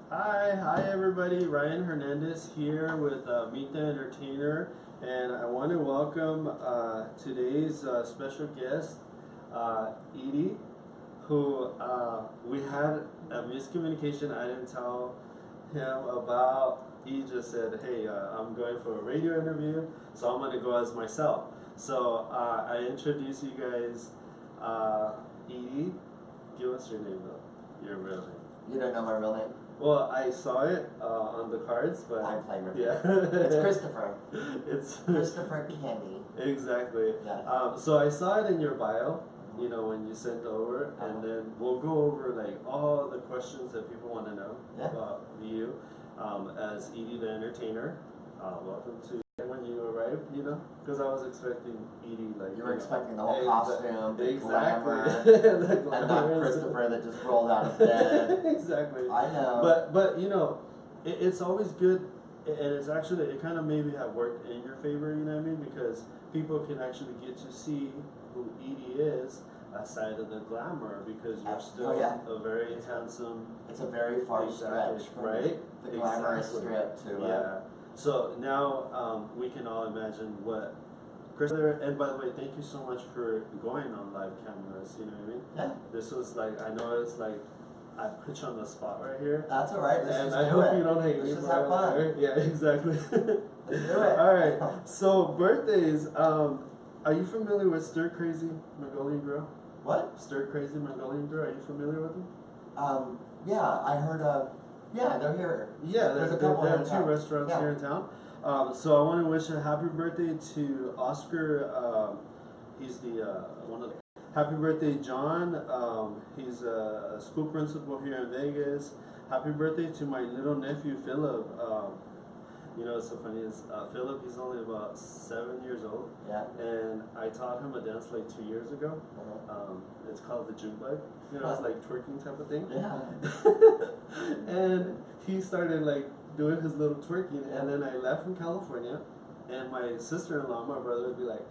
Hi everybody, Ryan Hernández here with Meet the Entertainer, and I want to welcome today's special guest, Edie, who we had a miscommunication. I didn't tell him about. He just said, hey, I'm going for a radio interview, so I'm going to go as myself. So I introduce you guys, Edie. Give us your name though, your real name. You don't know my real name? Well, I saw it on the cards, but I'm playing with yeah. It's Christopher. It's Christopher Kenney. Exactly. Yeah. So I saw it in your bio, you know, when you sent over, and then we'll go over like all the questions that people want to know about you as Edie the Entertainer. Welcome to when you arrived, you know, because I was expecting Edie like you were expecting the whole costume, the glamour, and not Christopher that just rolled out of bed. Exactly. I know. But you know, it's always good, and it's actually it kind of maybe have worked in your favor. You know what I mean? Because people can actually get to see who Edie is aside of the glamour, because you're still a very handsome. It's a very far stretch from the glamorous strip to. So now we can all imagine what Christopher, and by the way, thank you so much for going on live cameras, you know what I mean? Yeah. This was like, I know it's like, I put you on the spot right here. That's alright, and I hope you don't hate me. Let's just have fun. Yeah, exactly. Let's do it. Alright, so birthdays, are you familiar with Stir Crazy Mongolian Grill? What? Stir Crazy Mongolian Grill, are you familiar with them? Yeah, I heard of. Yeah, they're here. Yeah, there's a couple. There are two restaurants here in town. So I want to wish a happy birthday to Oscar. He's the one of the. Happy birthday, John. He's a school principal here in Vegas. Happy birthday to my little nephew Philip. You know, it's so funny is Philip. He's only about 7 years old. Yeah. And I taught him a dance like 2 years ago. It's called the June bug. You know, it's like twerking type of thing. Yeah. And he started like doing his little twerking, and then I left from California, and my sister-in-law, my brother would be like,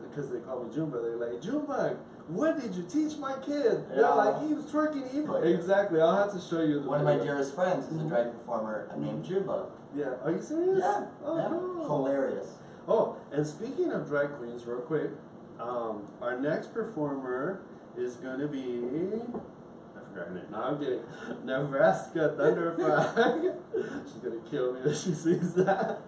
because they call me Junebug, they're like, Junebug, what did you teach my kid? Yeah. They're like, he was twerking evil. Exactly, I'll have to show you the One of my dearest friends is a drag performer named Junebug. Yeah, are you serious? Yeah. Oh, cool. Hilarious. Oh, and speaking of drag queens, real quick, our next performer is going to be, I forgot her name, no, I'm kidding, Nebraska Thunderflag. She's going to kill me if she sees that.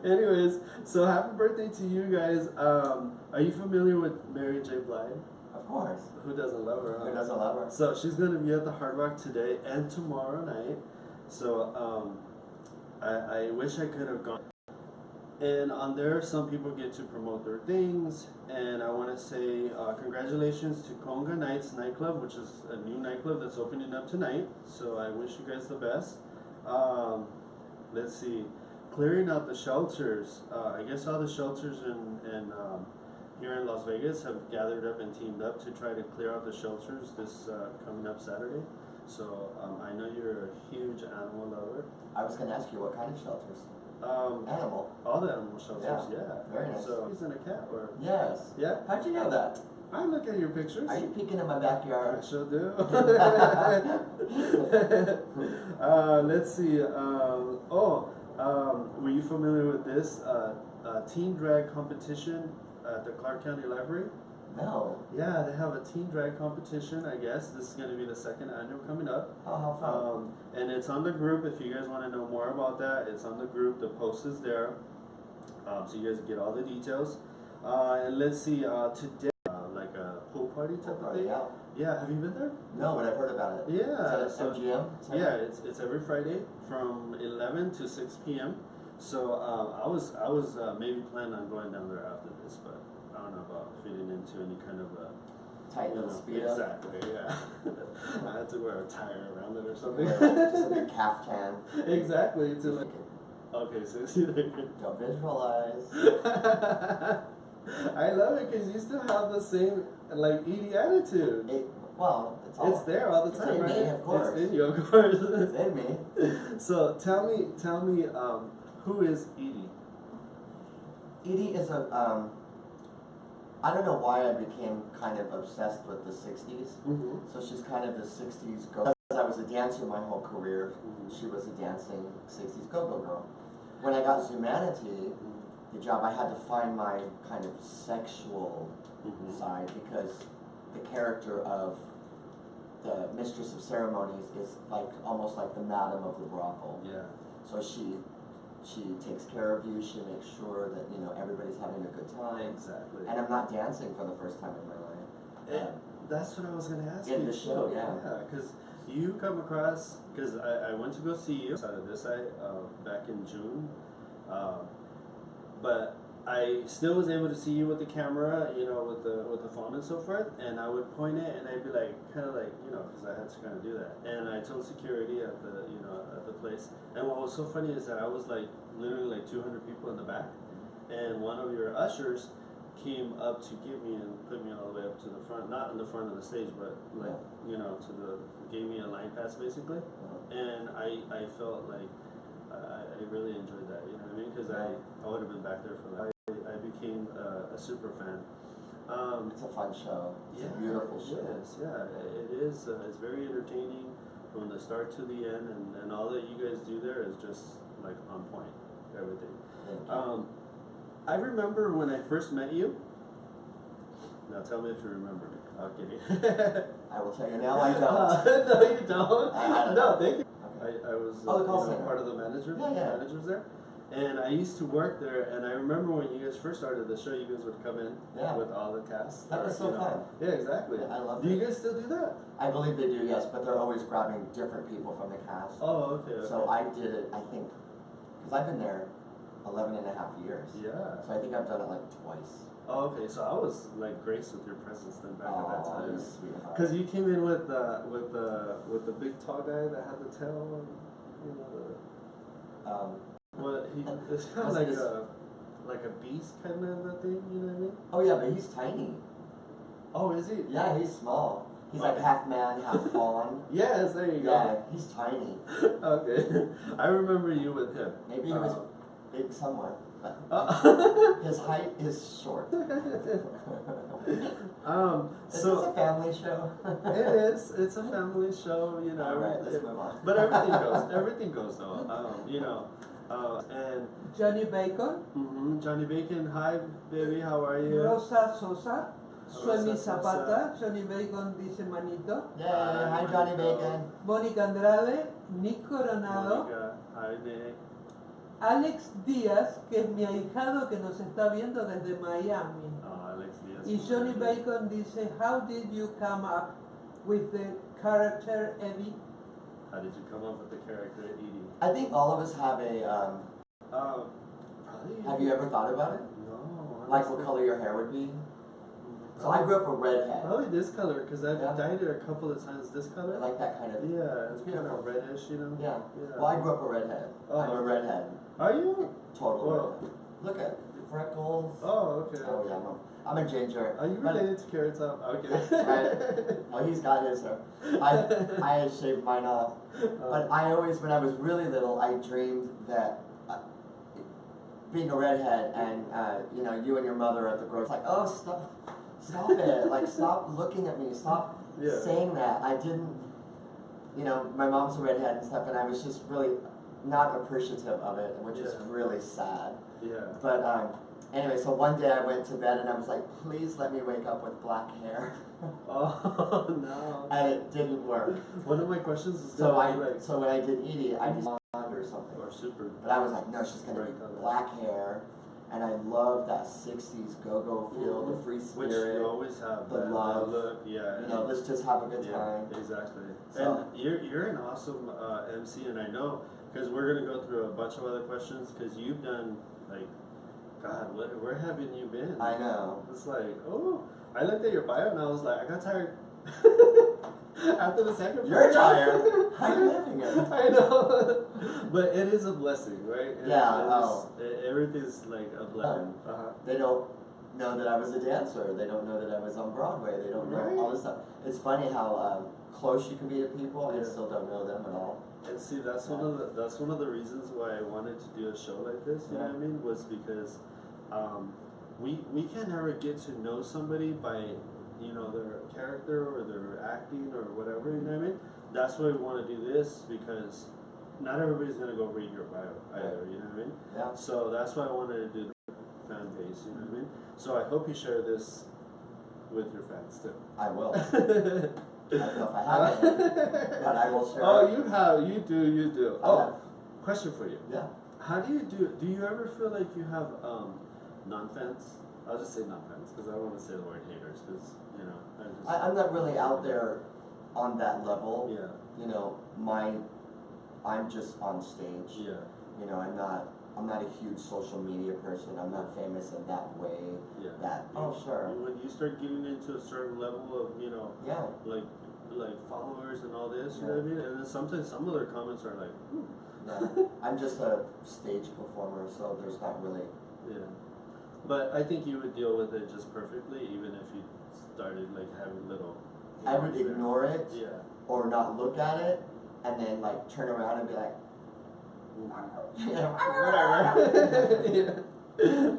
Anyways, so happy birthday to you guys. Are you familiar with Mary J. Blige? Of course. Who doesn't love her? Who doesn't love her? So she's going to be at the Hard Rock today and tomorrow night. So I wish I could have gone. And on there, some people get to promote their things, and I want to say congratulations to Conga Nights Nightclub, which is a new nightclub that's opening up tonight. So I wish you guys the best. Let's see, clearing out the shelters. I guess all the shelters in here in Las Vegas have gathered up and teamed up to try to clear out the shelters this coming up Saturday. So I know you're a huge animal lover. I was going to ask you what kind of shelters. Animal. All the animal shelters, yeah. Very nice. So he's in a cat, or? Yes. Yeah? How'd you know that? I look at your pictures. Are you peeking in my backyard? I sure do. Let's see. Were you familiar with this teen drag competition at the Clark County Library? No. Yeah, they have a teen drag competition, I guess. This is going to be the second annual coming up. Oh, how fun. And it's on the group. If you guys want to know more about that, it's on the group. The post is there. So you guys get all the details. And let's see, today, like a pool party type of thing. Yeah, have you been there? No, but I've heard about it. Yeah. Is that MGM? Yeah, it's every Friday from 11 to 6 p.m. So I was maybe planning on going down there after this, but I don't know about fitting into any kind of a tight little speedo. Exactly, yeah. I had to wear a tire around it or something. Just like a caftan. Exactly. To like, okay, so see don't visualize. I love it because you still have the same like Edie attitude. It's there all the time, in right? Me, of course. It's in you, of course. It's in me. So tell me, who is Edie? Edie is I don't know why I became kind of obsessed with the 60s. Mm-hmm. So she's kind of the 60s go. Because I was a dancer my whole career, she was a dancing 60s go-go girl. When I got Zumanity, the job, I had to find my kind of sexual side, because the character of the mistress of ceremonies is like almost like the madam of the brothel. Yeah. So she takes care of you. She makes sure that everybody's having a good time. Exactly. And I'm not dancing for the first time in my life. That's what I was gonna ask you. In the show, yeah. Yeah, because you come across, because I went to go see you out of this back in June, but I still was able to see you with the camera, with the phone and so forth, and I would point it and I'd be like, kind of like, because I had to kind of do that, and I told security at the at the place, and what was so funny is that I was like literally like 200 people in the back, and one of your ushers came up to get me and put me all the way up to the front, not in the front of the stage, but like gave me a line pass basically, and I felt like I really enjoyed that, you know what I mean? Because I would have been back there for that. I became a super fan. It's a fun show. It's a beautiful show. Yes, yeah, it is. It's very entertaining from the start to the end, and all that you guys do there is just like on point. Everything. Thank you. I remember when I first met you. Now tell me if you remember me. I'm kidding. I will tell you now. I don't. No, you don't. No, thank you. Okay. I was part of the managers Yeah. there. And I used to work there, and I remember when you guys first started the show, you guys would come in with all the cast. That was so fun. Yeah, exactly. Yeah, I love it. Do you guys still do that? I believe they do, yes, but they're always grabbing different people from the cast. Oh, okay. So I did it, I think, because I've been there 11 and a half years. Yeah. So I think I've done it like twice. Oh, okay. So I was like graced with your presence then back at that time. Sweetheart. Because you came in with the big tall guy that had the tail, it's kind of like a beast kind of a thing, you know what I mean? Oh yeah, but he's tiny. Oh, is he? Yeah, he's small. He's like half man, half fawn. Yes, there you go. Yeah, he's tiny. Okay. I remember you with him. Maybe he was big somewhere, but his height is short. Is this a family show? It is. It's a family show, All right, let's move on. But everything goes though. And Johnny Bacon, Johnny Bacon, hi baby, how are you? Rosa Sosa, Suemi Rosa Zapata, Johnny Bacon dice manito. Yeah, hi Johnny Bacon. Mónica Andrade, Nick Coronado, Monica, hi Nick. Alex Díaz, que es mi ahijado que nos está viendo desde Miami. Oh, Alex Díaz. Y Johnny Bacon dice, how did you come up with the character Eddie? How did you come up with the character Edie? I think all of us have a. Probably. Have you ever thought about it? No. Like what color your hair would be? So I grew up a redhead. Probably this color, because I've dyed it a couple of times this color. I like that kind of. Yeah, it's kind beautiful. of reddish, Yeah. Well, I grew up a redhead. Oh. I'm a redhead. Are you? Total Whoa. redhead. Look at the freckles. Oh, okay. Oh yeah, I'm a ginger. Are you related to Carrot Top? Okay. Oh, he's got his hair. I shaved mine off. But I always, when I was really little, I dreamed that being a redhead and you and your mother at the grocery, like, oh, stop it, like, stop looking at me, stop saying that. I didn't, my mom's a redhead and stuff, and I was just really not appreciative of it, which is really sad. Yeah. But anyway, so one day I went to bed and I was like, please let me wake up with black hair. Oh no. And it didn't work. One of my questions is so when I did Edie, I just blonde or something. Or super. But I was like, no, she's gonna be black hair. And I love that 60s go-go feel, the free spirit. Which you always have. The love. Look, let's just have a good time. Exactly. So, and you're an awesome MC, and I know, because we're going to go through a bunch of other questions, because you've done, like, God, where haven't you been? I know. It's like, oh, I looked at your bio and I was like, I got tired. After the second You're tired. I'm living it. I know. But it is a blessing, right? Everything's like a blessing. They don't know that I was a dancer. They don't know that I was on Broadway. They don't know all this stuff. It's funny how close you can be to people and still don't know them at all. And see, that's one of the reasons why I wanted to do a show like this. You know what I mean? Was because we can never get to know somebody by, you know, their character or their acting or whatever, you know what I mean? That's why we want to do this, because not everybody's going to go read your bio either, you know what I mean? Yeah. So that's why I wanted to do the fan base, you know what I mean? So I hope you share this with your fans too. I will. I don't know if I have it, but I will share. Oh, you have, you do. Oh, question for you. Yeah. How do you ever feel like you have non-fans? I'll just say non-fans because I don't want to say the word haters because, you know, I'm not really out there on that level. Yeah. You know, I'm just on stage. Yeah. You know, I'm not a huge social media person. I'm not famous in that way. Yeah. Sure. When you start getting into a certain level of, you know, yeah, like followers and all this, you know what I mean? And then sometimes some of their comments are like, yeah. I'm just a stage performer, so there's not really. Yeah. But I think you would deal with it just perfectly, even if you started like having little. I would ignore it. Yeah. Or not look at it, and then like turn around and be like, whatever. Yeah.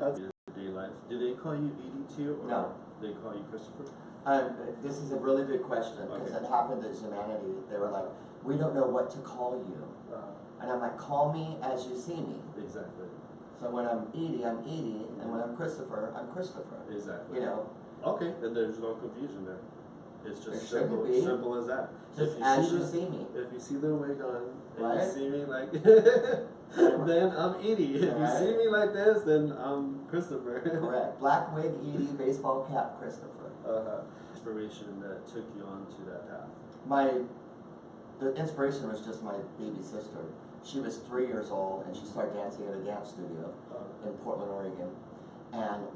That's your day life. Do they call you Edie too, or no? They call you Christopher? This is a really big question because it happened at Zumanity. They were like, we don't know what to call you. And I'm like, call me as you see me. Exactly. So when I'm Edie, and when I'm Christopher, I'm Christopher. Exactly. You know. Okay, then there's no confusion there. It's just there simple as that. Just as you see me. If you see the wig on, and right? you see me like, then I'm Edie. If you see me like this, then I'm Christopher. Correct. Black wig, Edie, baseball cap, Christopher. Inspiration that took you on to that path. The inspiration was just my baby sister. She was 3 years old and she started dancing at a dance studio in Portland, Oregon. And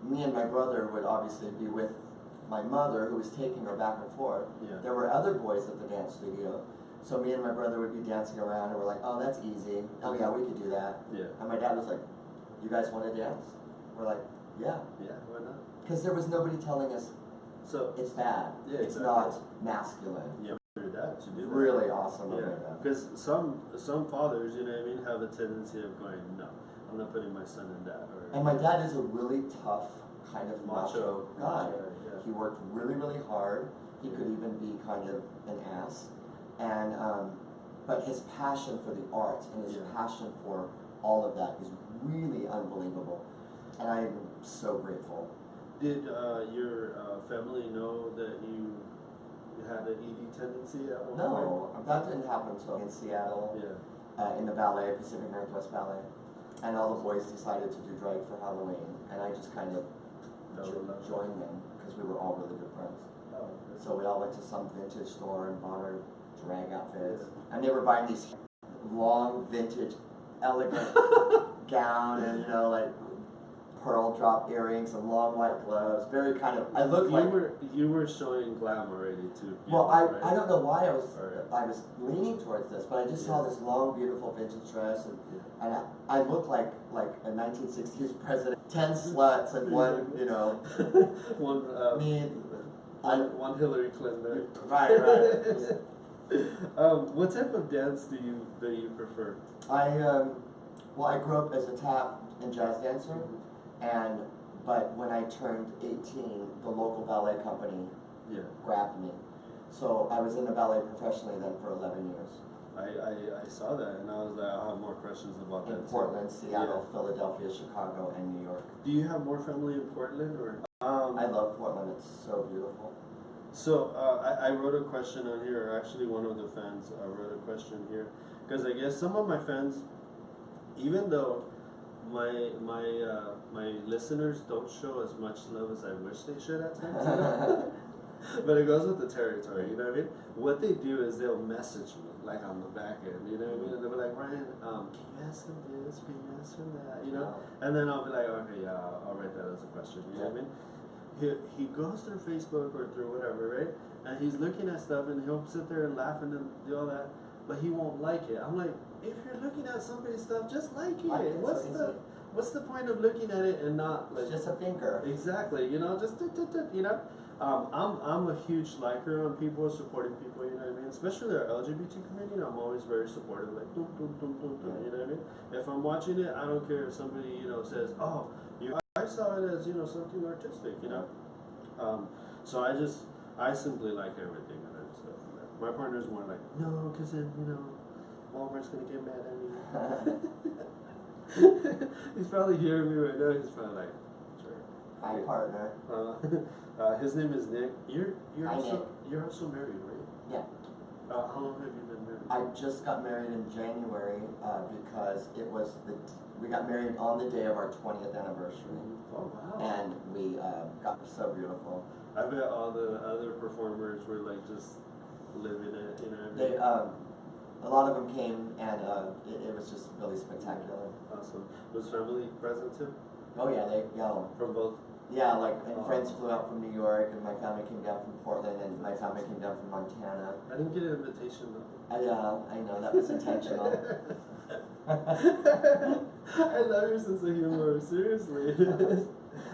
me and my brother would obviously be with my mother, who was taking her back and forth. Yeah. There were other boys at the dance studio. So me and my brother would be dancing around and we're like, oh, that's easy. Oh yeah, we could do that. Yeah. And my dad was like, you guys want to dance? We're like, yeah. Yeah, why not? Because there was nobody telling us it's bad. Yeah, it's exactly. not masculine. Yeah, your dad to do that. Really awesome. Yeah, because some fathers, you know what I mean, have a tendency of going, no, I'm not putting my son in that. And my dad is a really tough kind of macho guy. Yeah. He worked really, really hard. He could even be kind of an ass. And but his passion for the arts and his passion for all of that is really unbelievable. And I'm so grateful. Did your family know that you had an ED tendency at one point? No, that didn't happen until in Seattle, in the ballet, Pacific Northwest Ballet. And all the boys decided to do drag for Halloween. And I just kind of joined them because we were all really good friends. Oh, so we all went to some vintage store and bought our drag outfits. And they were buying these long, vintage, elegant gown and, you know, like pearl drop earrings and long white gloves. Very kind of, I looked like... You were showing glam already too. Well, I don't know why I was leaning towards this, but I just saw this long, beautiful vintage dress and I looked like a 1960s president. 10 sluts and one, you know... one Hillary Clinton. Right. What type of dance do you prefer? I grew up as a tap and jazz dancer, but when I turned 18, the local ballet company grabbed me. So I was in the ballet professionally then for 11 years. I saw that and I was like, I'll have more questions about that. In Portland, Seattle, Philadelphia, Chicago, and New York. Do you have more family in Portland or? I love Portland. It's so beautiful. So I wrote a question on here, or actually one of the fans wrote a question here, because I guess some of my fans, even though my listeners don't show as much love as I wish they should at times, but it goes with the territory, you know what I mean? What they do is they'll message me, like on the back end, you know what I mean? And they'll be like, Ryan, can you ask him this, can you ask him that, you know? And then I'll be like, okay, yeah, I'll write that as a question, you know what I mean? He goes through Facebook or through whatever, right? And he's looking at stuff and he'll sit there and laugh and do all that, but he won't like it. I'm like, if you're looking at somebody's stuff, just like it. What's the point of looking at it and not like? It's just a thinker. Exactly, you know, just you know. I'm a huge liker on people, supporting people, you know what I mean? Especially the LGBT community, I'm always very supportive, like, you know what I mean? If I'm watching it, I don't care if somebody, you know, says, oh, you I saw it as, you know, something artistic, you know. So I simply like everything, and I just go from there. My partner's more like, no, because then, you know, Walmart's gonna get mad at me. He's probably hearing me right now. He's probably like, sure. My partner. His name is Nick. You're Hi, also married, right? Yeah. How long have you been married? I just got married in January because it was we got married on the day of our 20th anniversary. Oh wow. And we got so beautiful. I bet all the other performers were like just living it, you know what I mean? They a lot of them came, and it was just really spectacular. Awesome. Was family present too? Oh yeah, From both? yeah, like, and friends flew out from New York, and my family came down from Portland, and my family came down from Montana. I didn't get an invitation though. I know, that was intentional. I love your sense of humor, seriously.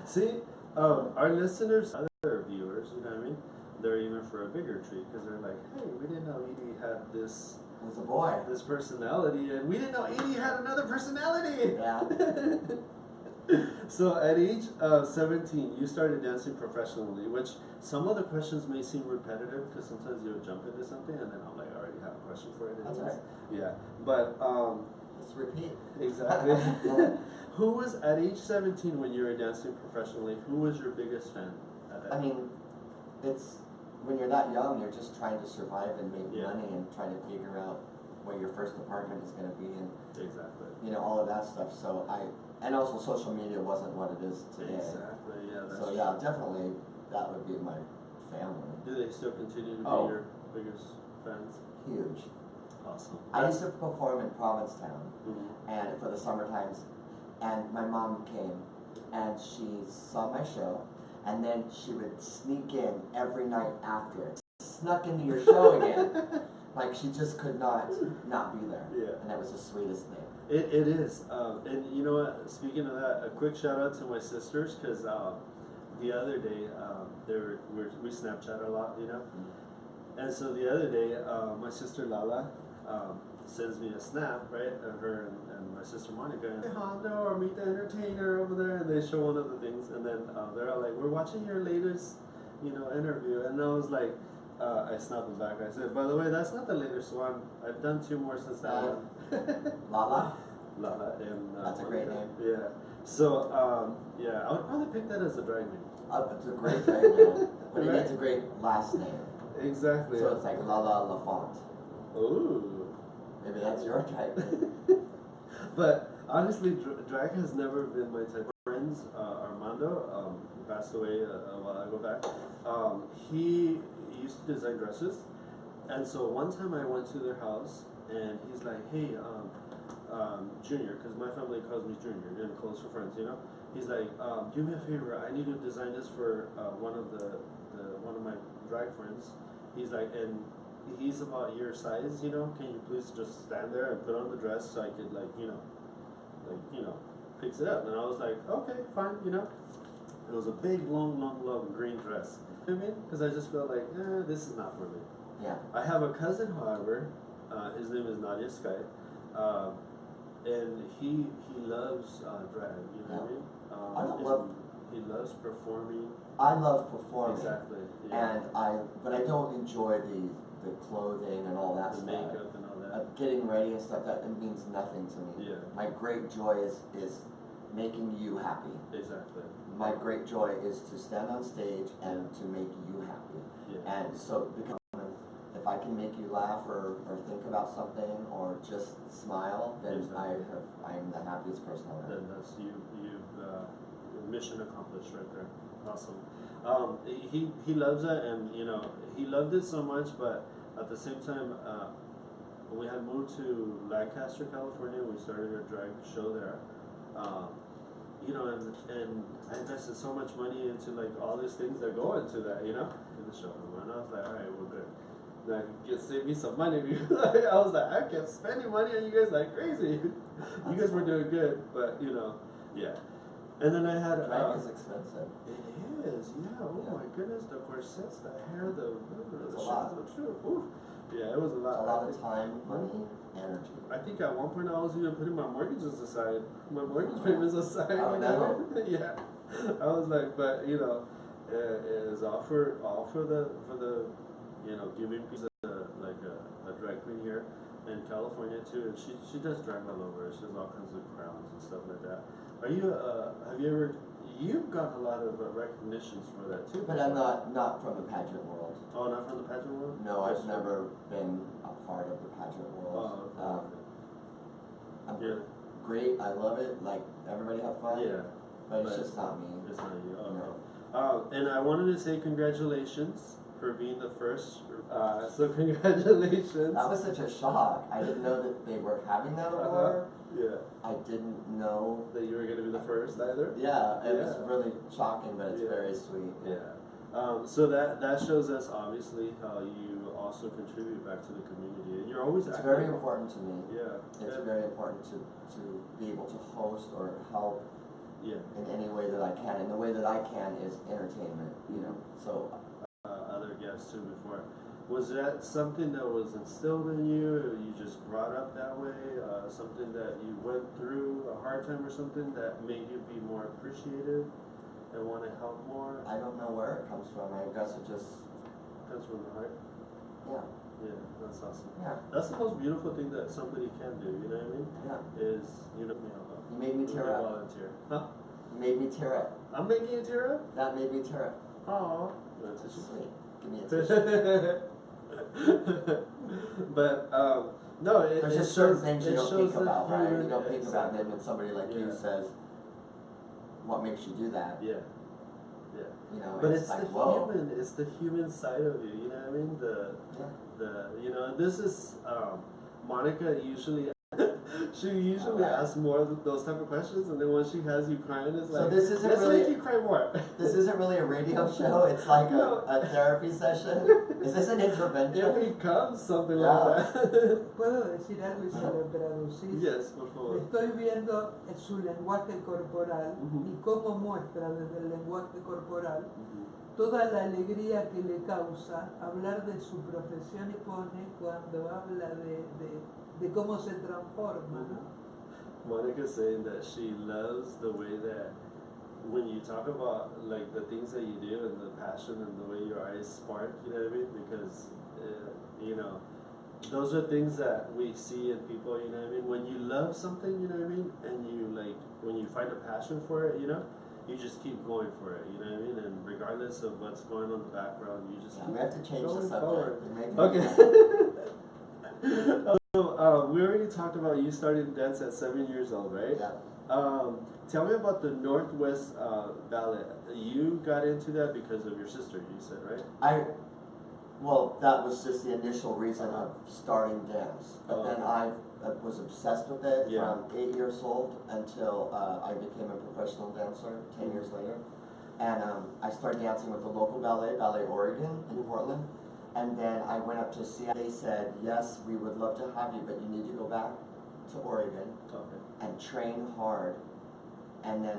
See, our listeners, other viewers, you know what I mean? They're even for a bigger treat, because they're like, hey, we didn't know Edie had this It was a boy. this personality, and we didn't know Edie had another personality. Yeah. So at age of 17, you started dancing professionally, which some of the questions may seem repetitive because sometimes you'll jump into something and then I'm like, I already have a question for it. That's right. Yeah, but Let's repeat. exactly. Who was at age 17 when you were dancing professionally? Who was your biggest fan at that? I mean, it's when you're that young, you're just trying to survive and make Yeah. money and trying to figure out where your first apartment is going to be, and Exactly. you know, all of that stuff. So and also social media wasn't what it is today. Exactly. Yeah. That's So true. yeah, definitely that would be my family. Do they still continue to be Oh. your biggest fans? Huge. Awesome. I used to perform in Provincetown, Mhm. and for the summer times, and my mom came, and she saw my show, and then she would sneak in every night after it, snuck into your show again. Like she just could not be there. Yeah. And that was the sweetest thing. It is, and you know what? Speaking of that, a quick shout out to my sisters because the other day we Snapchat a lot, you know, and so the other day my sister Lala sends me a snap, right, of her and my sister Monica, and hey Hondo or Meet the Entertainer over there, and they show one of the things, and then they're all like, we're watching your latest, you know, interview, and I was like. I snapped it back. I said, by the way, that's not the latest one. I've done 2 more since that one. Lala? Lala and That's a great name. Yeah. So, yeah, I would probably pick that as a drag name. It's a great drag name, but it Right. needs a great last name. Exactly. So it's like Lala LaFont. Ooh. Maybe that's your drag name. But honestly, drag has never been my type. Friends, Armando, who passed away a while ago back, he used to design dresses, and so one time I went to their house, and he's like, hey, Junior, because my family calls me Junior, and closer friends, you know, he's like, do me a favor, I need to design this for one of my drag friends. He's like, and he's about your size, you know, can you please just stand there and put on the dress so I could like, you know, fix it up. And I was like, okay, fine, you know. It was a big, long green dress. You know what I mean? Because I just felt like, this is not for me. Yeah. I have a cousin, however, his name is Nadia Sky, and he loves drag, you know what I mean? He loves performing. I love performing. Exactly. Yeah. But I don't enjoy the clothing and all that The stuff. makeup and all that. Getting ready and stuff, that it means nothing to me. Yeah. My great joy is making you happy. Exactly. My great joy is to stand on stage and to make you happy. Yeah. And so, because if I can make you laugh or think about something or just smile, then Exactly. I'm the happiest person on earth. Then that's you've mission accomplished right there. Awesome. He loves it, and you know he loved it so much, but at the same time, we had moved to Lancaster, California. We started a drag show there. You know, and I invested so much money into like all these things that go into that, you know, in the show. And I was like, all right, well, good. Then I could save me some money because I was like, I kept spending money on you guys like crazy. You guys were doing good, but you know, yeah. And then I had Drag is expensive. It is, yeah. Oh my goodness, the corsets, the hair, the It's a lot. Ooh. Yeah, it was a lot. A lot of time, money, energy. I think at one point I was even putting my mortgages aside, my mortgage payments aside. Oh, you know? no. Yeah. I was like, but you know, it is all for the you know, giving people like a drag queen here in California too, and she does drag all over. She has all kinds of crowns and stuff like that. Are you have you ever? You've got a lot of recognitions for that too. But I'm not from the pageant world. Oh, not from the pageant world? No, I've never been a part of the pageant world. Oh, okay. I'm great. I love it. Like everybody have fun. Yeah. But it's just not me. It's not you. Oh, No. And I wanted to say congratulations for being the first. So congratulations. That was such a shock. I didn't know that they were having that award. Yeah. I didn't know That you were going to be the first either? Yeah, it was Yeah. really shocking, but it's Yeah. very sweet. Yeah. So that shows us obviously how you also contribute back to the community, and you're always It's active. very important to me. Yeah. It's Yeah. very important to be able to host or help Yeah. in any way that I can. And the way that I can is entertainment, you know. So Other guests too before. Was that something that was instilled in you, or you just brought up that way? Something that you went through a hard time or something that made you be more appreciative and want to help more? I don't know where it comes from. I guess it just, Comes from the heart. yeah, Yeah, that's awesome. yeah, That's the most beautiful thing that somebody can do. You know what I mean? yeah. Is you know, You made me tear up. volunteer. Huh? You made me tear up. I'm making you tear up. That made me tear up. Aww. That's sweet. Give me a tissue. But no, There's just certain things you don't think about, right? You don't think about them when somebody like you Yeah. says, "What makes you do that?" Yeah, yeah. You know, But it's it's like, the whoa. human. It's the human side of you. You know what I mean? Yeah. You know, this is Monica usually. She usually asks more of those type of questions, and then when she has you crying, it's like, So this isn't let's really- make you cry more. This isn't really a radio show. It's like No. a therapy session. Is this an It intervention? becomes something Yeah. like that. ¿Puedo decir algo y se lo traducís? Yes, por favor. Estoy viendo su lenguaje corporal Ujú. y cómo muestra desde el lenguaje corporal Mhm. toda la alegría que le causa hablar de su profesión y pone cuando habla de cómo se transforma, ¿no? Monica's saying that she loves the way that when you talk about like the things that you do and the passion and the way your eyes spark, you know what I mean? Because you know, those are things that we see in people, you know what I mean? When you love something, you know what I mean, and you like when you find a passion for it, you know, you just keep going for it, you know what I mean? And regardless of what's going on in the background, you just Yeah, keep we have to change the going subject. forward. You're making Okay. So, we already talked about you starting dance at 7 years old, right? Yeah. Tell me about the Northwest Ballet. You got into that because of your sister, you said, right? Well, that was just the initial reason of starting dance. But Oh, then okay. I was obsessed with it Yeah. from 8 years old until I became a professional dancer 10 years later. And I started dancing with the local ballet, Ballet Oregon in Portland. And then I went up to see, they said, yes, we would love to have you, but you need to go back to Oregon Okay. and train hard. And then,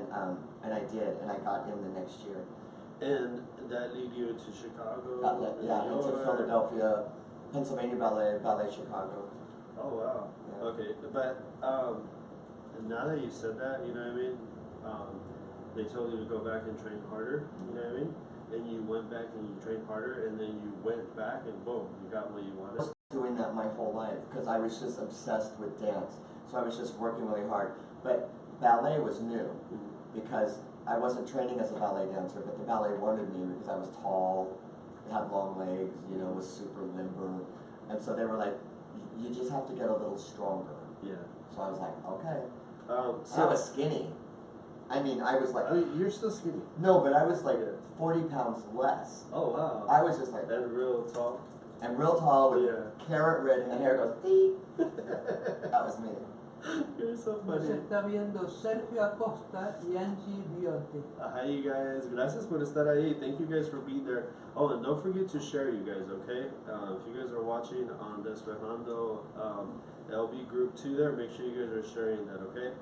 and I did, and I got in the next year. And that lead you to Chicago? Yeah, New into York? Philadelphia, Pennsylvania Ballet, Ballet Chicago. Oh, wow. Yeah. Okay, but now that you said that, you know what I mean? They told you to go back and train harder, you know what I mean? And you went back and you trained harder, and then you went back and boom, you got what you wanted. I was doing that my whole life because I was just obsessed with dance. So I was just working really hard. But ballet was new because I wasn't training as a ballet dancer, but the ballet wanted me because I was tall, had long legs, you know, was super limber. And so they were like, you just have to get a little stronger. Yeah. So I was like, okay. So I was skinny. I mean, I was like, I mean, you're still skinny. no, but I was like Yeah. 40 pounds less. Oh, wow. I was just like, And real tall. and real tall with Yeah. carrot red, and hair goes, beep. That was me. You're so Nos funny. está viendo Sergio Acosta y Angie Biote. Hi, you guys. Gracias por estar ahí. Thank you guys for being there. Oh, and don't forget to share, you guys, okay? If you guys are watching on Despejando LV group 2 there, make sure you guys are sharing that, okay?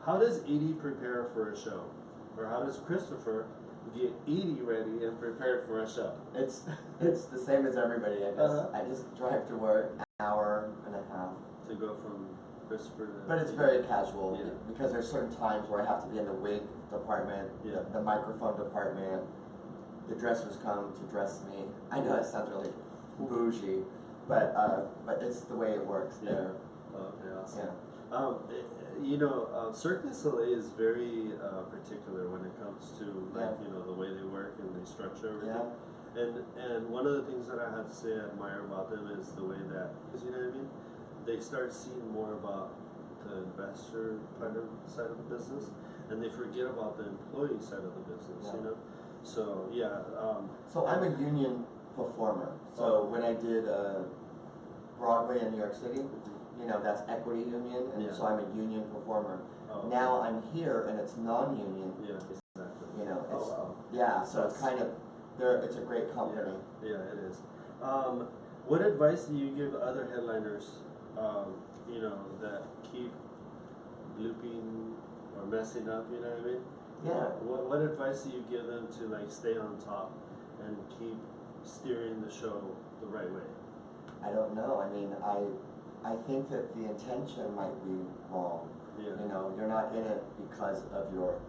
How does Edie prepare for a show? Or how does Christopher get Edie ready and prepared for a show? It's the same as everybody, I guess. Uh-huh. I just drive to work an hour and a half. To go from Christopher. But it's very casual Yeah. because there's certain times where I have to be in the wig department, Yeah. the microphone department. The dressers come to dress me. I know it sounds really bougie, but it's the way it works Yeah. there. Okay, awesome. Yeah. You know, Cirque du Soleil is very particular when it comes to like Yeah. you know the way they work and they structure everything. Yeah. And one of the things that I have to say I admire about them is the way that, you know what I mean, they start seeing more about the investor side of the business, and they forget about the employee side of the business. Yeah. You know, so yeah. So I'm a union performer. So when I did Broadway in New York City, you know, that's equity union, and Yeah. so I'm a union performer. Oh, Now I'm here and it's non-union. yeah, exactly. You know, Oh it's wow. yeah. So it's kind of it's a great company. Yeah, it is. What advice do you give other headliners, you know, that keep looping or messing up, you know what I mean? Yeah. What advice do you give them to like stay on top and keep steering the show the right way? I don't know. I mean, I think that the intention might be wrong. Yeah. You know, you're not in it because of your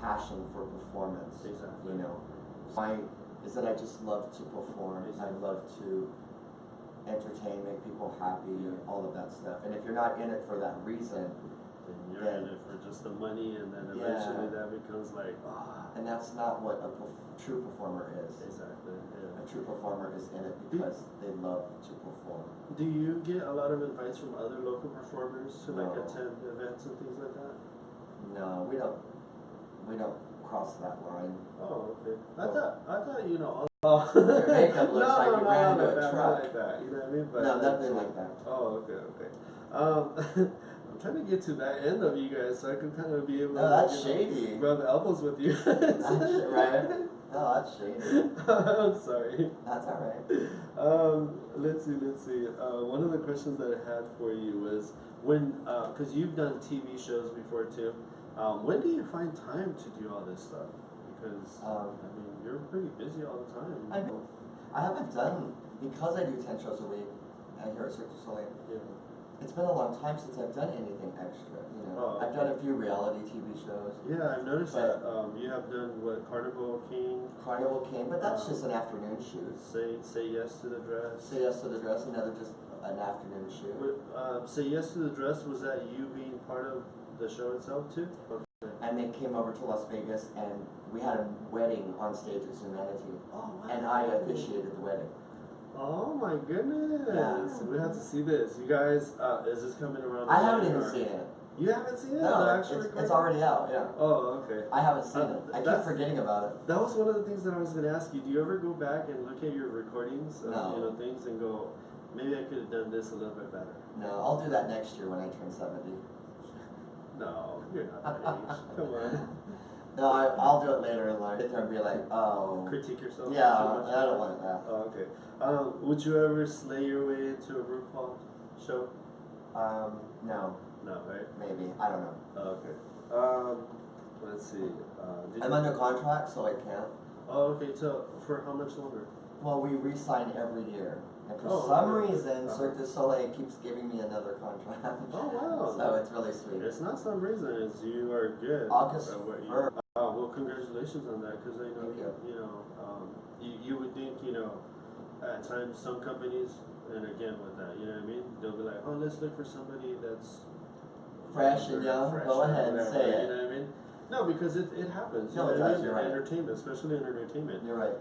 passion for performance. Exactly. You know, is that I just love to perform. I love to entertain, make people happy, all of that stuff. And if you're not in it for that reason, Then you're in it for just the money, and then eventually that becomes like, and that's not what a true performer is. Exactly. Yeah. A true performer is in it because they love to perform. Do you get a lot of advice from other local performers to like No. attend events and things like that? No, we don't cross that line. Oh, okay. I thought you know. Your makeup looks like you ran into a not truck. like that. You know what I mean? But No, nothing like that. Oh, okay. I'm trying to get to that end of you guys so I can kind of be able No, to that's shady. rub elbows with you. Right? No, that's shady. I'm sorry. That's alright. Let's see. One of the questions that I had for you was when, because you've done TV shows before too. When do you find time to do all this stuff? Because I mean, you're pretty busy all the time. I haven't done, because I do 10 shows a week here at Cirque du Soleil. Yeah. It's been a long time since I've done anything extra. You know, Oh, I've done a few reality TV shows. Yeah, I've noticed that you have done what, Carnival King. Carnival King, but that's just an afternoon shoot. Say yes to the dress. Say Yes to the Dress, another just an afternoon shoot. Say yes to the dress. Was that you being part of the show itself too? Okay. And they came over to Las Vegas and we had a wedding on stage at Zumanity. Oh wow. And I officiated the wedding. Oh my goodness. Yeah. We have to see this. You guys, is this coming around? I haven't even seen it. You haven't seen it? No, The actual it's recording? already out, yeah. Oh, okay. I haven't seen it. I keep that's- forgetting about it. That was one of the things that I was going to ask you. Do you ever go back and look at your recordings of No. you know, things and go, maybe I could have done this a little bit better? No, I'll do that next year when I turn 70. No, you're not that age. Come on. No, I'll do it later in life. Sit there and be like, oh. Critique yourself? Yeah, too much? I don't want that. Oh, okay. Would you ever slay your way into a RuPaul show? No, No, right? maybe. I don't know. Oh, okay. Let's see. I'm under contract, so I can't. Oh, okay. So for how much longer? Well, we re-sign every year. And for Oh, some okay. reason, Cirque du Soleil keeps giving me another contract. Oh wow. So it's really sweet. It's not some reason. It's you are good. August at what you- 1st. Well, congratulations on that, because I know Thank you. you know you would think at times some companies, and again with that, you know what I mean, they'll be like, oh, let's look for somebody that's Fresh and young, fresh go or ahead and whatever, say you it. know what I mean? No, because it happens. No, you it know what I does, mean? you're right. Entertainment, especially in entertainment. You're right.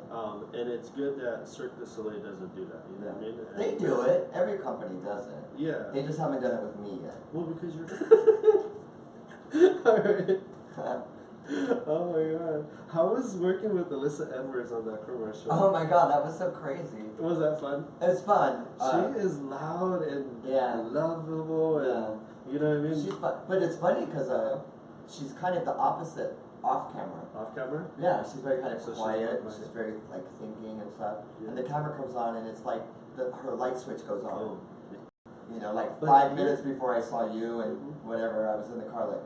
And it's good that Cirque du Soleil doesn't do that. You know what I mean? They do it. Every company does it. Yeah. They just haven't done it with me yet. Well, because you're. Alright. Oh my god. How was working with Alyssa Edwards on that commercial? Oh my god, that was so crazy. Was that fun? It's fun. She is loud and lovable and you know what I mean? She's but it's funny because she's kind of the opposite off camera. Off camera? Yeah, she's very kind of So she's quiet. not She's very like thinking and stuff. Yeah. And the camera comes on and it's like her light switch goes on. Oh. You know, like But 5 you- minutes before I saw you and whatever, I was in the car like.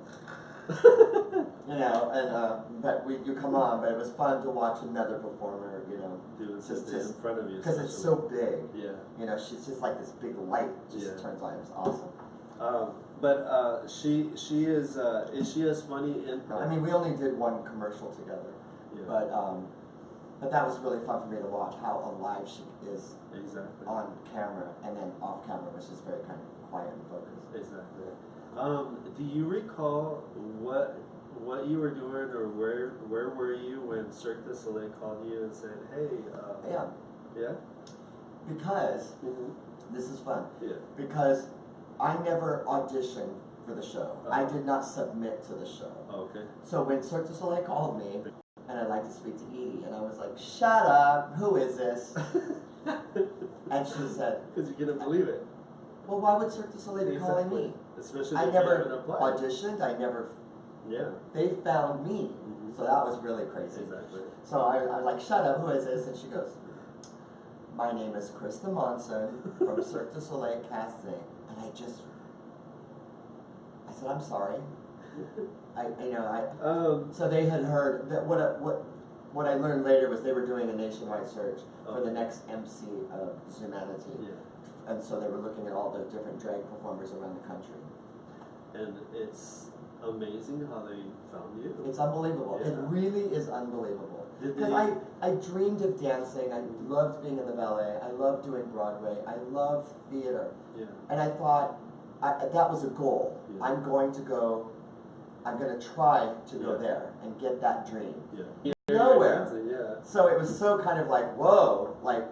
You know, and but you come on, but it was fun to watch another performer, you know, Dude, it's just in front of you. because it's so big. Yeah. You know, she's just like this big light just Yeah. turns on. It's awesome. But she is she as funny in? I mean, we only did one commercial together, Yeah. but that was really fun for me to watch how alive she is Exactly. on camera, and then off camera, which is very kind of quiet and focused. Exactly. Do you recall what you were doing, or where were you when Cirque du Soleil called you and said, hey, Yeah, yeah? because Mm-hmm. this is fun. Yeah. Because I never auditioned for the show. I Uh-huh. did not submit to the show. Okay. So when Cirque du Soleil called me, and I'd like to speak to Edie, and I was like, shut up, who is this? And she said, Because you couldn't believe it. well, why would Cirque du Soleil be calling Exactly. me? Especially I if you haven't never applied. auditioned, I never, Yeah. they found me. Mhm. So that was really crazy. Exactly. So I'm like, shut up, who is this? And she goes, my name is Krista Monson from Cirque du Soleil Casting. And I said, I'm sorry. So they had heard that what I learned later was they were doing a nationwide search for the next MC of Zumanity. Yeah. And so they were looking at all the different drag performers around the country. And it's amazing how they found you. It's unbelievable. Yeah. It really is unbelievable. Did Because they- I dreamed of dancing. I loved being in the ballet. I loved doing Broadway. I loved theater. Yeah. And I thought that was a goal. Yeah. I'm going to try to go Yeah. there and get that dream. Yeah. Nowhere. Yeah. So it was so kind of like, whoa, like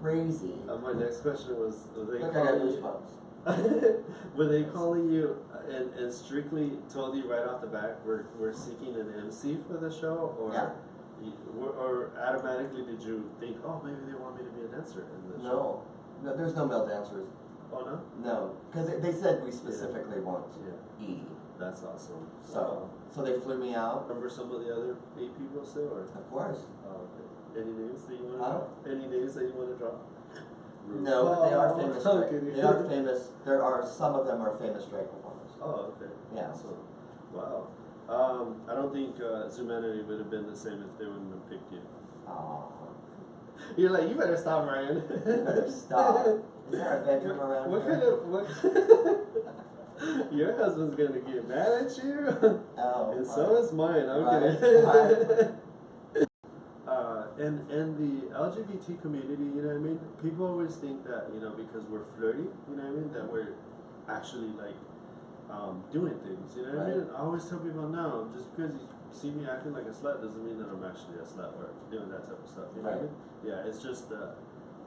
crazy. My next question was, were they Look, I got calling you? goosebumps. Were they calling you and strictly told you right off the bat, we're seeking an MC for the show, or Yeah. or automatically did you think, oh, maybe they want me to be a dancer in the show? No, there's no male dancers. Oh no. No, because they said we specifically want Yeah. Edie. That's awesome. So they flew me out. Remember some of the other 8 people still, or? Of course. Oh, okay. Any names that you want to Huh? drop? Any names that you want to drop? No, but they are famous. Oh, okay. They are famous. There are some of them are famous drag performers. Oh, okay. Yeah. Awesome. Wow. I don't think Zumanity would have been the same if they wouldn't have picked you. Oh, You're like, you better stop, Ryan. you better stop. Is there a bedroom around What here? kind of what? Your husband's gonna get mad at you, Oh, and so is mine. I'm Right, kidding. And the LGBT community, you know what I mean? People always think that, you know, because we're flirty, you know what I mean, that we're actually like doing things, you know what I mean? I always tell people, no, just because you see me acting like a slut doesn't mean that I'm actually a slut or doing that type of stuff, you know what I mean? Yeah, it's just the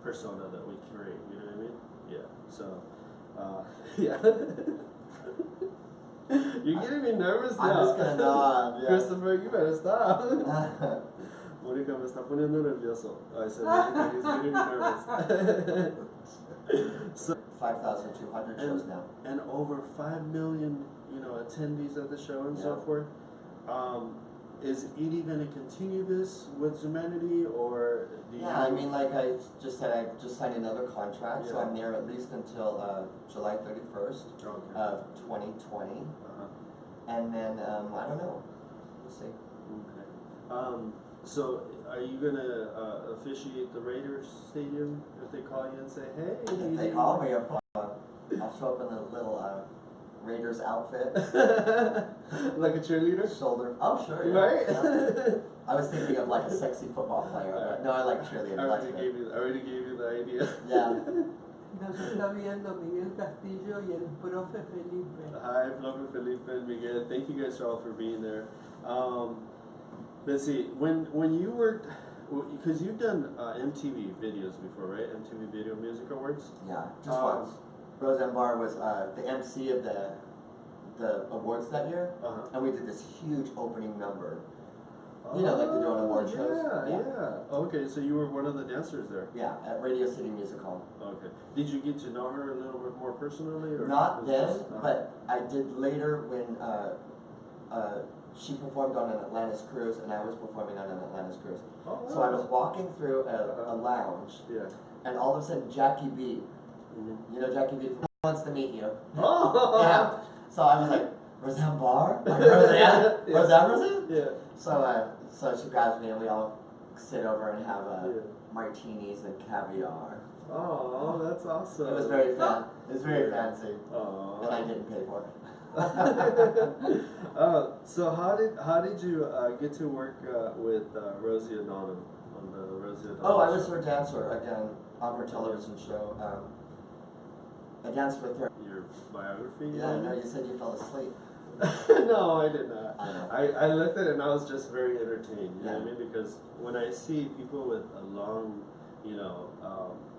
persona that we create, you know what I mean? Yeah, so, yeah. You're getting me nervous now. I'm just gonna nod. Yeah. Christopher, you better stop. Mónica me está poniendo nervioso. I said, Mónica, he's getting me nervous. So, 5,200 shows now. and over 5 million, you know, attendees at the show and so forth. Is Edie going to continue this with Zumanity, or do you? Yeah, I mean, like I just said, I just signed another contract, so Yeah. I'm there at least until July 31st Okay. of 2020. And then, I don't know. We'll see. Okay. So, are you gonna officiate the Raiders Stadium if they call you and say, "Hey"? If they call me, I'll show up in a little Raiders outfit. Like a cheerleader? Shoulder. Oh, sure. Yeah. Right? Yeah. I was thinking of like a sexy football player, but no, I like cheerleader. I That's already good. gave you the idea. Yeah. Nos está viendo Miguel Castillo y el profe Felipe. Hi, Felipe, Felipe, and Miguel. Thank you guys all for being there. Let's see. When you worked, because you've done MTV videos before, right? MTV Video Music Awards. Yeah, just once. Roseanne Barr was the MC of the awards that year, and we did this huge opening number. You know, like they do on award shows. Yeah. Okay, so you were one of the dancers there. Yeah, at Radio City Music Hall. Okay. Did you get to know her a little bit more personally, or Not was then, this, but I did later when she performed on an Atlantis cruise and I was performing on an Atlantis cruise. Oh, wow. So I was walking through a lounge, Yeah. and all of a sudden Jackie B, Mm-hmm. you know Jackie B wants to meet you. Oh. Yeah. So I was like, Roseanne Barr? Like, Roseanne? Yeah. Roseanne? Yeah. So she grabs me and we all sit over and have Yeah. martinis and caviar. Oh, that's awesome. It was very fancy, Oh. and I didn't pay for it. So how did you get to work with Rosie O'Donnell on the Rosie O'Donnell? Oh, I was show? her dancer again on her television show. I danced with her. Your biography? Yeah, I know. You said you fell asleep. No, I did not. I know. I looked at it and I was just very entertained. You know Yeah. what I mean? Because when I see people with a long,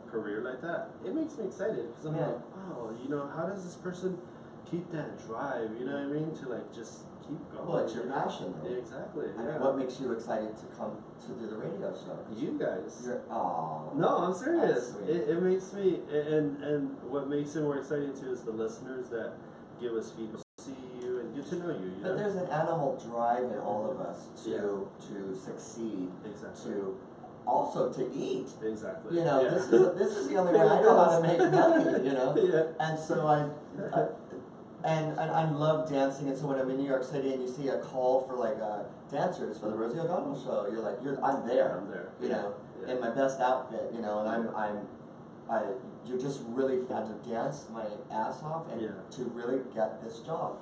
career like that, it makes me excited. Because I'm Yeah. like, wow, how does this person keep that drive? You know what I mean? To like just keep going. Well, it's your passion, though. Yeah, exactly. I Yeah. mean, what makes you excited to come to do the radio show? You guys. No, I'm serious. That's sweet. It makes me, and what makes it more exciting too is the listeners that give us feedback, see you, and get to know you. But there's an animal drive in all of us to succeed, Exactly. to also to eat. Exactly. Yeah. This is the only way I know how to make money. Yeah. And so I love dancing, and so when I'm in New York City and you see a call for like dancers for the Rosie O'Donnell show, I'm there. I'm there. In my best outfit, and you just really had to dance my ass off and to really get this job.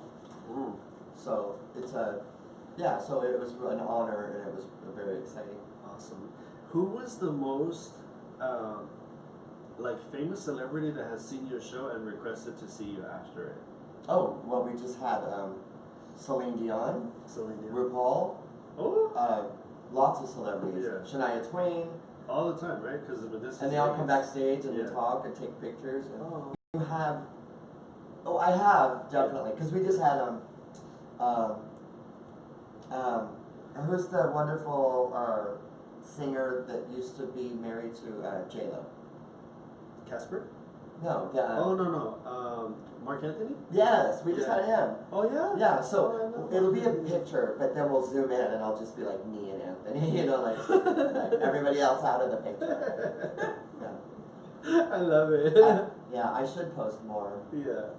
Mm. So so it was an honor and it was very exciting. Awesome. Who was the most famous celebrity that has seen your show and requested to see you after it? Oh, well, we just had Celine Dion, RuPaul, lots of celebrities, Shania Twain. All the time, right? Because and they all come backstage and we talk and take pictures. And you have, I have definitely, because we just had who's the wonderful singer that used to be married to J-Lo? Casper? No. No. Mark Anthony? Yes, we just had him. Oh yeah? Yeah, so it'll be a picture, but then we'll zoom in and I'll just be like me and Anthony, like everybody else out of the picture. Yeah. I love it. I should post more. Yeah.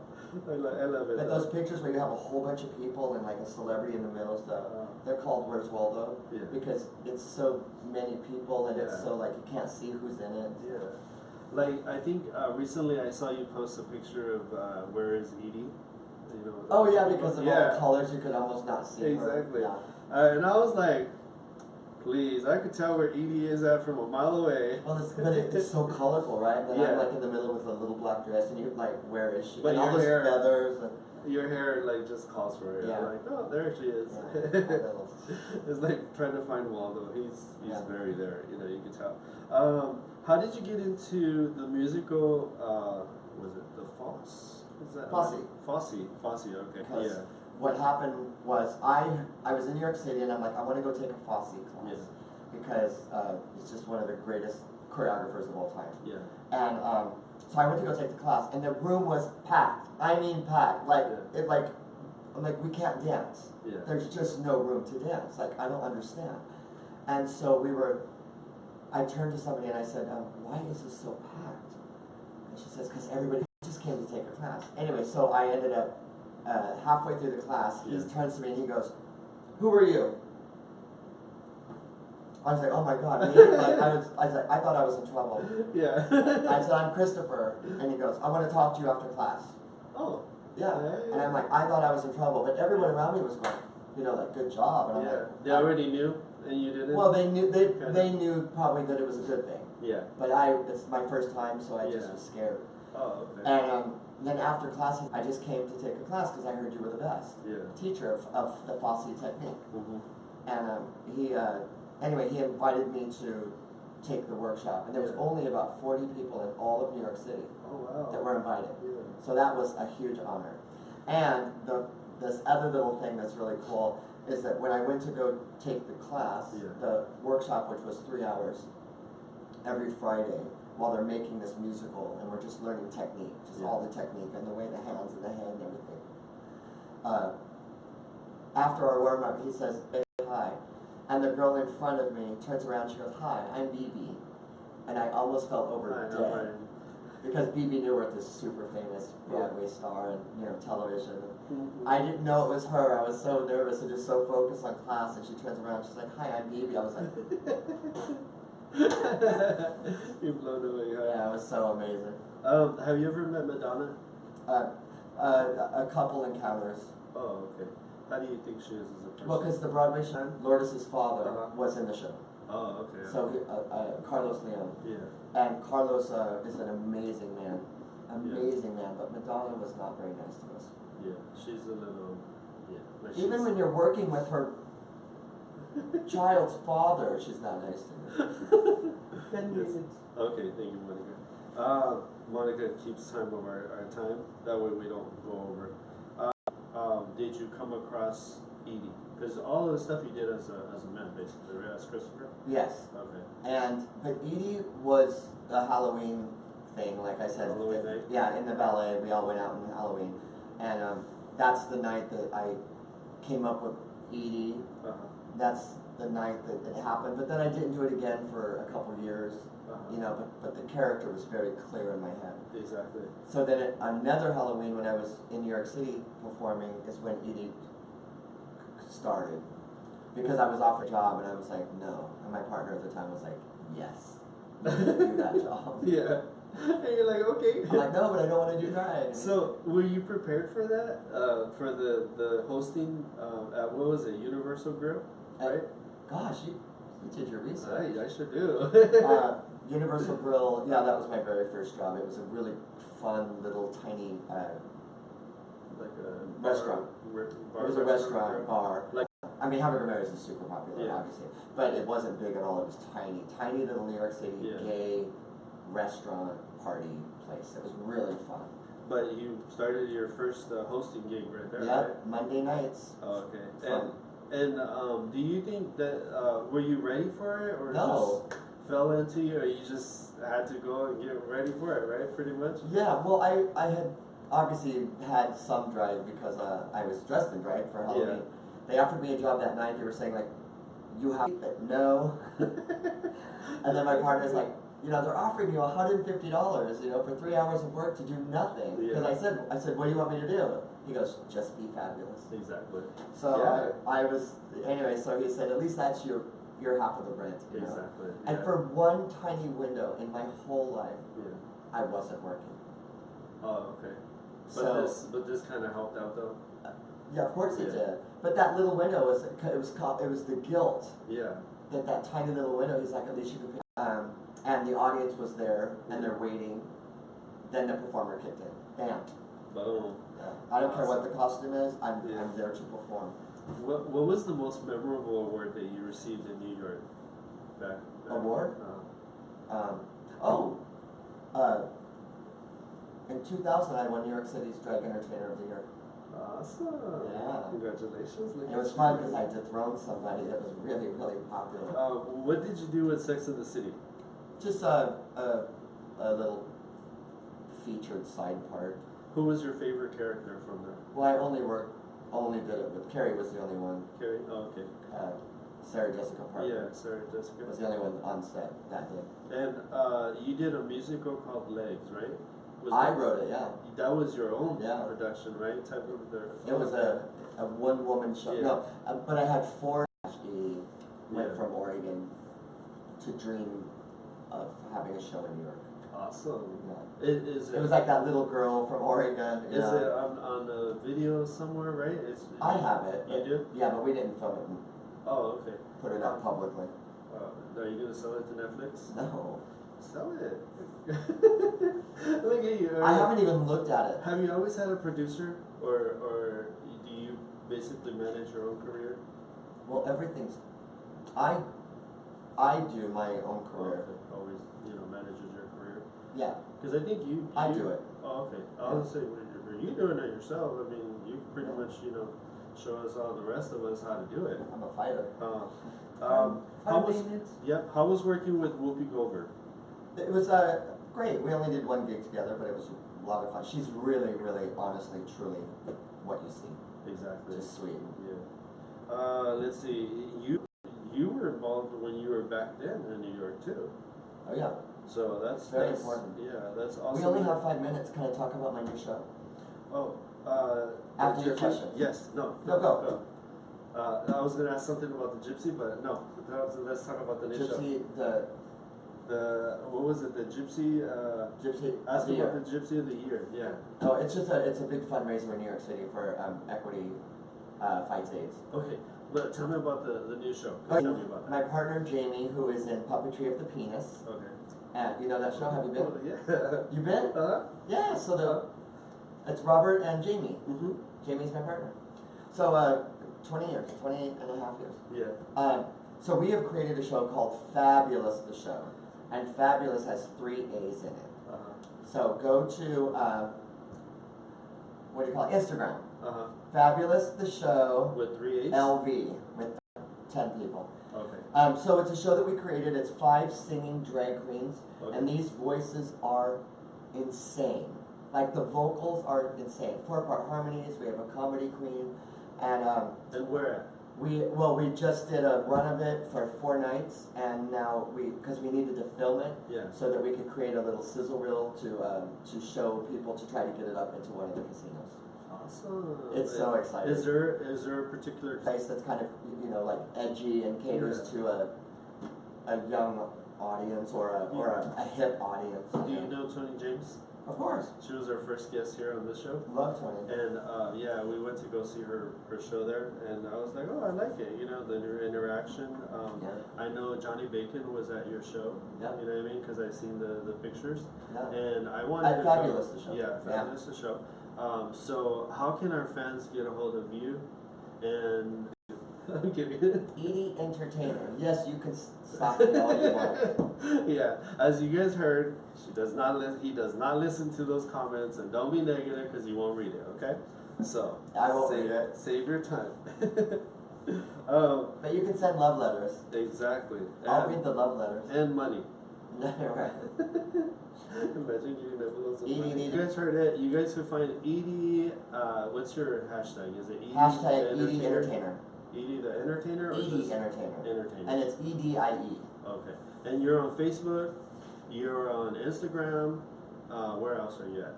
I love it. But those pictures where you have a whole bunch of people and like a celebrity in the middle stuff, they're called Where's Waldo? Yeah. Because it's so many people and it's so like you can't see who's in it. Yeah. Like, I think recently I saw you post a picture of Where is Edie? Oh yeah, because of all the colors you could almost not see her. Exactly. Yeah. And I was like, please, I could tell where Edie is at from a mile away. Well, it's so colorful, right? Then I'm like in the middle with a little black dress and you're like, where is she? But and all those feathers. Your hair just calls for it. Yeah. You're like, oh, there she is. Yeah. It's like trying to find Waldo. He's very there. You can tell. How did you get into the musical? Was it the Fosse? Is that Fosse. Fosse. Okay. Because what happened was I was in New York City and I'm like, I want to go take a Fosse class because he's just one of the greatest choreographers of all time. Yeah. And so I went to go take the class and the room was packed. I mean packed. I'm like, we can't dance. Yeah. There's just no room to dance. Like, I don't understand. And so I turned to somebody and I said, why is this so packed? And she says, because everybody just came to take a class. Anyway, so I ended up halfway through the class, he turns to me and he goes, who are you? I was like, oh my God. I was like, I thought I was in trouble. Yeah. I said, I'm Christopher. And he goes, I want to talk to you after class. Oh. Yeah. And I'm like, I thought I was in trouble. But everyone around me was going, like, good job. And I'm like, they already knew and you didn't? Well, they knew probably that it was a good thing. Yeah. But it's my first time, so I just was scared. Oh, okay. And then after class, I just came to take a class because I heard you were the best teacher of the Fosse technique. Mm-hmm. And anyway, he invited me to take the workshop, and there was only about 40 people in all of New York City that were invited. Yeah. So that was a huge honor. And this other little thing that's really cool is that when I went to go take the class, the workshop, which was 3 hours every Friday, while they're making this musical, and we're just learning technique, just all the technique and the way the hands and the head and everything. After our warm-up, he says, hey, hi. And the girl in front of me turns around, she goes, hi, I'm BB. And I almost fell over dead. Because BB Newirth is super famous Broadway star and television. Mm-hmm. I didn't know it was her. I was so nervous and just so focused on class, and she turns around, she's like, hi, I'm BB. I was like, You're blown away, huh? Yeah, it was so amazing. Have you ever met Madonna? A couple encounters. Oh, okay. How do you think she is as a person? Well, because the Broadway show, Lourdes' father Uh-huh. was in the show. Oh, okay. So Carlos Leon. Yeah. And Carlos is an amazing man. Amazing man, but Madonna was not very nice to us. Yeah, she's a little, yeah. Like Even when you're working with her child's father, she's not nice to you. 10 Yes. minutes. Okay, thank you, Monica. Monica keeps time of our time. That way we don't go over. Did you come across Edie? Because all of the stuff you did as a man, basically, right? As Christopher? Yes. Okay. But Edie was a Halloween thing, like I said. Halloween night? Yeah, in the ballet, we all went out on Halloween. And that's the night that I came up with Edie. Uh-huh. That's the night that it happened. But then I didn't do it again for a couple of years. Uh-huh. You know, but the character was very clear in my head. Exactly. So then another Halloween when I was in New York City performing is when Edie started. Because I was offered a job and I was like, no. And my partner at the time was like, yes, you can do that job. Yeah. And you're like, okay. I'm like, no, but I don't want to do drag. So, were you prepared for that? For the hosting at, what was it, Universal Grill? Right? Gosh, you did your research. I sure do. Universal Grill, yeah, that was my very first job. It was a really fun little tiny like a restaurant. Bar, it was a restaurant bar. Like, I mean, Hamburger Mary's is super popular, yeah. obviously, but it wasn't big at all. It was tiny, tiny little New York City gay restaurant party place. It was really fun. But you started your first hosting gig right there, Yep, right? Monday nights. Oh, okay. Fun. And do you think that were you ready for it, or No. just fell into you, or you just had to go and get ready for it, right? Pretty much. Yeah, well, I had obviously had some drag because I was dressed in drag for Halloween. Yeah. They offered me a job that night. They were saying like, you have no. And then my partner's like, you know, they're offering you $150, you know, for 3 hours of work to do nothing. Because I said, what do you want me to do? He goes, just be fabulous. Exactly. So I was, anyway, so he said, at least that's your half of the rent, you know? Exactly. And yeah. for one tiny window in my whole life, Yeah. I wasn't working. Oh, okay. But this kind of helped out though. Yeah, of course it did. But that little window was the guilt. Yeah. That tiny little window. He's like, at least you can. And the audience was there, and they're waiting. Then the performer kicked in. Bam. Boom. Yeah. I don't care what the costume is. I'm Yeah. there to perform. What was the most memorable award that you received in New York? Back Award? In 2000, I won New York City's Drag Entertainer of the Year. Awesome. Yeah. Congratulations. It was fun because I dethroned somebody that was really, really popular. What did you do with Sex and the City? Just a little featured side part. Who was your favorite character from there? Well, I only did it with Carrie was the only one. Carrie? Oh, okay. Sarah Jessica Parker. Yeah, Sarah Jessica. Was the only one on set that day. And you did a musical called Legs, right? I wrote it, yeah. That was your own Yeah. production, right? Type of the. It was a one-woman show. Yeah. No, but I had four. Edie went Yeah. from Oregon to dream of having a show in New York. Awesome. Yeah. It was like that little girl from Oregon. Is it on a video somewhere, right? I have it. You do? Yeah, but we didn't film it and Oh, okay. put it out publicly. Are you gonna sell it to Netflix? No. Sell it. Look at you. I haven't even looked at it. Have you always had a producer, or do you basically manage your own career? Well, everything's. I do my own career. Always, manages your career. Yeah. Because I think you. I do it. Oh, okay. I would say, were you doing it yourself? I mean, you pretty much, show us all the rest of us how to do it. I'm a fighter. How 5 was? minutes. Yep. How was working with Whoopi Goldberg? It was great. We only did one gig together, but it was a lot of fun. She's really, really, honestly, truly what you see. Exactly. Just sweet. Yeah. Let's see. You were involved when you were back then in New York too. Oh yeah. So that's Very important. Yeah, that's awesome. We only have 5 minutes. Can I talk about my new show? Oh. After your question. Yes. No. Go. I was gonna ask something about the Gypsy, but no. Let's talk about the new show. Gypsy, what was it? The Gypsy. Gypsy Ask of the about Year. the Gypsy of the Year. Yeah. Oh, it's a big fundraiser in New York City for equity fights AIDS. Okay, but tell me about the new show. Oh, Tell me about that. my partner Jamie, who is in Puppetry of the Penis. Okay. And you know that show? Have you been? Oh, yeah. You been? Yeah. So it's Robert and Jamie. Mm-hmm. Jamie's my partner. So 20 years, 28 and a half years. Yeah. So we have created a show called Fabulous the Show, and Fabulous has 3 A's in it. So go to what do you call it? Instagram. Fabulous the Show With 3 A's? LV with 10 people. Okay. So it's a show that we created. It's 5 singing drag queens, Okay. and these voices are insane. Like the vocals are insane. 4-part harmonies. We have a comedy queen, and where at? we just did a run of it for 4 nights, and now because we needed to film it, Yeah. so that we could create a little sizzle reel to show people to try to get it up into one of the casinos. Awesome. It's so exciting. Is there a particular Place that's kind of like edgy and caters to a young audience or a hip audience. Do you know Tony James? Of course. She was our first guest here on this show. Love Tony. And yeah, we went to go see her show there, and I was like, oh, I like it. The interaction. Yeah. I know Johnny Bacon was at your show. Yeah. You know what I mean? Because I seen the pictures. Yeah. And I wanted to Fabulous the show. Yeah, Fabulous the show. So how can our fans get a hold of you? And I'm kidding. EDIEENTERTAINER. Yes, you can stop me all you want. Yeah, as you guys heard, he does not listen to those comments, and don't be negative because he won't read it. Okay, so I won't read it. Save your time. But you can send love letters. Exactly. I'll read the love letters. And money. Right. Imagine getting envelopes of Edie money. need You guys heard it. You guys can find Edie. What's your hashtag? Is it Edie Hashtag the EDIEENTERTAINER. Edie the Entertainer? Or just EDIEENTERTAINER. Entertainer. And it's EDIE. Okay. And you're on Facebook. You're on Instagram. Where else are you at?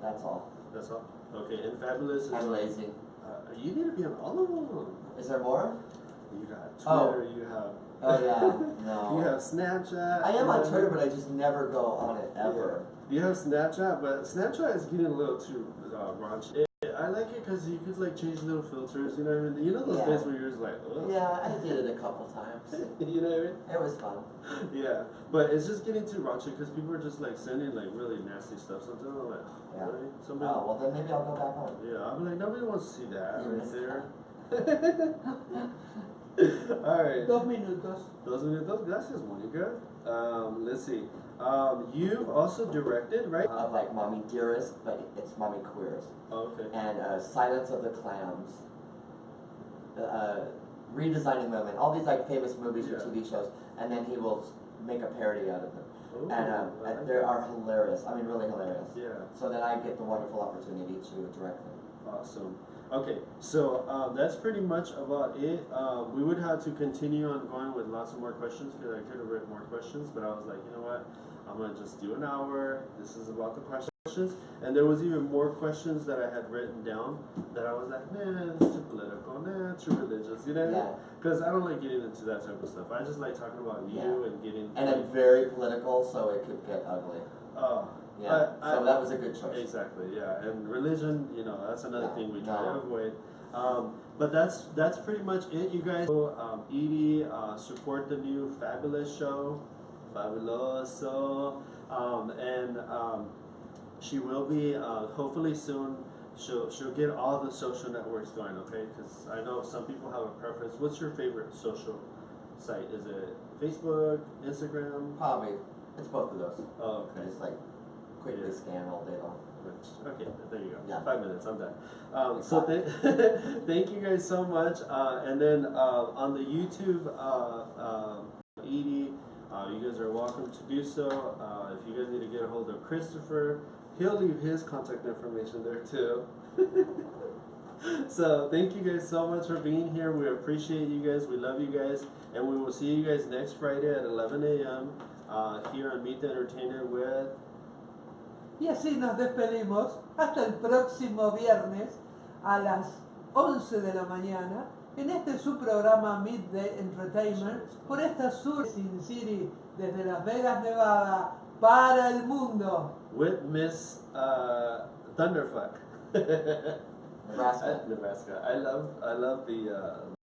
That's all. That's all. Okay. And Fabulous is. I'm lazy. You need to be on all of them. Is there more? You got Oh. Twitter. You have. Oh yeah, no. You have Snapchat. I am on Twitter, but I just never go on it ever. Yeah. You have Snapchat, but Snapchat is getting a little too raunchy. I like it because you could like change little filters. You know what I mean? You know those days where you're just like, ugh. Yeah, I did it a couple times. You know what I mean? It was fun. Yeah, but it's just getting too raunchy because people are just like sending like really nasty stuff. Sometimes I'm like, Yeah. really? Somebody, Oh well, then maybe I'll go back on. yeah, I'm like, nobody wants to see that You right missed there. Alright. 2 minutos. 2 minutos, gracias, Monica. Let's see. You've also directed, right? Of like Mommy Dearest, but it's Mommy Queers. Oh, okay. And Silence of the Clams. Redesigning Women. All these like famous movies and TV shows, and then he will make a parody out of them. Ooh, And they are hilarious. I mean, really hilarious. Yeah. So then I get the wonderful opportunity to direct them. Awesome. Okay, so that's pretty much about it. We would have to continue on going with lots of more questions because I could have written more questions, but I was like, you know what? I'm going to just do an hour. This is about the questions. And there was even more questions that I had written down that I was like, man, it's too political, nah, too religious, you know? Yeah. Because I don't like getting into that type of stuff. I just like talking about you and getting... And it's very political, so it could get ugly. Yeah, so that was a good choice. Exactly, yeah. And religion, that's another thing we try to No. avoid. But that's pretty much it, you guys. Edie, support the new Fabulous show, Fabuloso, and she will be hopefully soon. She'll get all the social networks going, okay? Because I know some people have a preference. What's your favorite social site? Is it Facebook, Instagram? Probably, it's both of those. Oh, okay. Just like quickly scan all day long. Okay, there you go. Yeah. 5 minutes, I'm done. So thank you guys so much. And then on the YouTube, Edie, you guys are welcome to do so. If you guys need to get a hold of Christopher, he'll leave his contact information there too. So thank you guys so much for being here. We appreciate you guys. We love you guys. And we will see you guys next Friday at 11 a.m. Here on Meet the Entertainer with... Y así nos despedimos hasta el próximo viernes a las 11 de la mañana En este su programa Meet the Entertainer, por esta sur Sin City, desde Las Vegas, Nevada, para el mundo. With Miss Thunderfuck. Nebraska. Nebraska. I love the